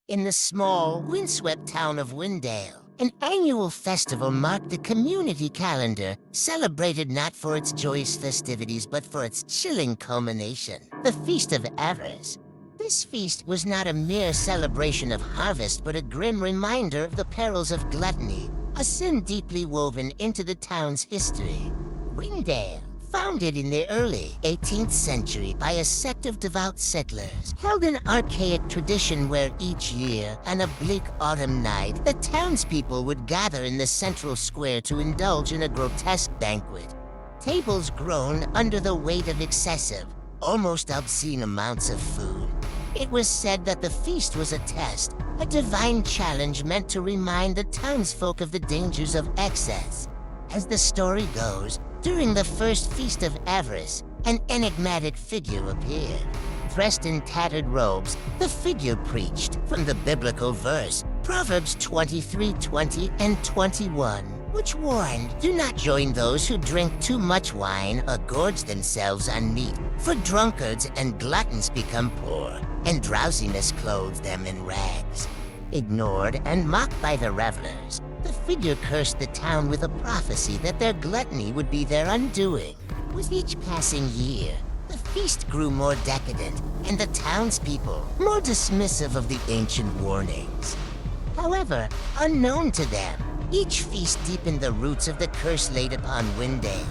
In the small, windswept town of Windale, an annual festival marked the community calendar, celebrated not for its joyous festivities but for its chilling culmination, the Feast of Avarice. This feast was not a mere celebration of harvest but a grim reminder of the perils of gluttony, a sin deeply woven into the town's history. Windale, founded in the early 18th century by a sect of devout settlers, held an archaic tradition where each year, on a bleak autumn night, the townspeople would gather in the central square to indulge in a grotesque banquet. Tables groaned under the weight of excessive, almost obscene amounts of food. It was said that the feast was a test, a divine challenge meant to remind the townsfolk of the dangers of excess. As the story goes, during the first Feast of Avarice, an enigmatic figure appeared. Dressed in tattered robes, the figure preached from the biblical verse, Proverbs 23:20 and 21, which warned, "Do not join those who drink too much wine or gorge themselves on meat, for drunkards and gluttons become poor, and drowsiness clothes them in rags." Ignored and mocked by the revelers, the figure cursed the town with a prophecy that their gluttony would be their undoing. With each passing year, the feast grew more decadent, and the townspeople more dismissive of the ancient warnings. However, unknown to them, each feast deepened the roots of the curse laid upon Windale.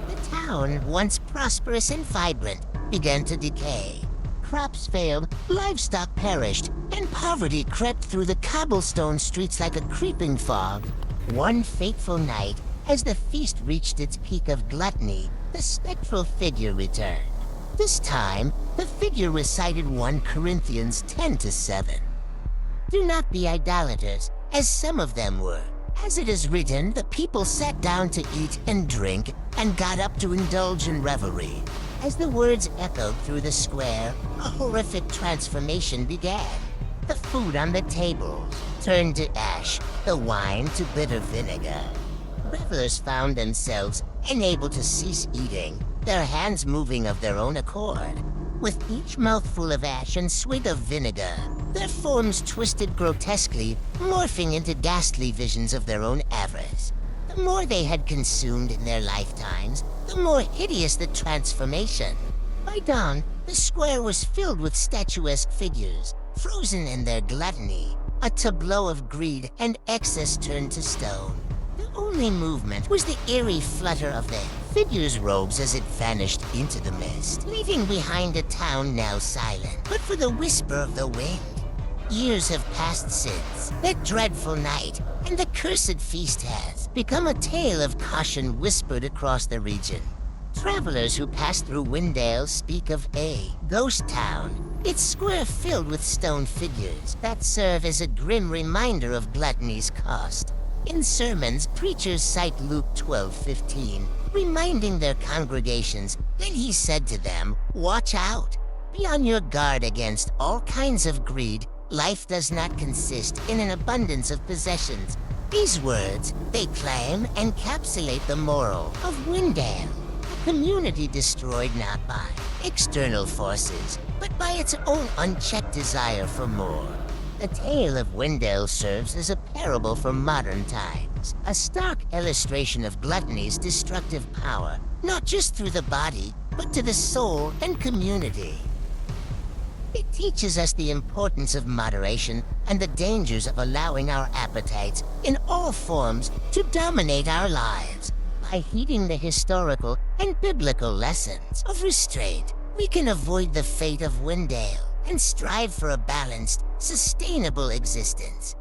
The town, once prosperous and vibrant, began to decay. Crops failed, livestock perished, and poverty crept through the cobblestone streets like a creeping fog. One fateful night, as the feast reached its peak of gluttony, the spectral figure returned. This time, the figure recited 1 Corinthians 10:7. "Do not be idolaters, as some of them were. As it is written, the people sat down to eat and drink, and got up to indulge in revelry." As the words echoed through the square, a horrific transformation began. The food on the tables turned to ash, the wine to bitter vinegar. Revelers found themselves unable to cease eating, their hands moving of their own accord. With each mouthful of ash and swig of vinegar, their forms twisted grotesquely, morphing into ghastly visions of their own avarice. The more they had consumed in their lifetimes, the more hideous the transformation. By dawn, the square was filled with statuesque figures, frozen in their gluttony, a tableau of greed and excess turned to stone. The only movement was the eerie flutter of the figure's robes as it vanished into the mist, leaving behind a town now silent, but for the whisper of the wind. Years have passed since that dreadful night, and the cursed feast has become a tale of caution whispered across the region. Travelers who pass through Windale speak of a ghost town, its square filled with stone figures that serve as a grim reminder of gluttony's cost. In sermons, preachers cite Luke 12:15, reminding their congregations that he said to them, "Watch out! Be on your guard against all kinds of greed. Life does not consist in an abundance of possessions." These words, they claim, encapsulate the moral of Windale, a community destroyed not by external forces, but by its own unchecked desire for more. The tale of Windale serves as a parable for modern times, a stark illustration of gluttony's destructive power, not just through the body, but to the soul and community. It teaches us the importance of moderation and the dangers of allowing our appetites, in all forms, to dominate our lives. By heeding the historical and biblical lessons of restraint, we can avoid the fate of Windale and strive for a balanced, sustainable existence.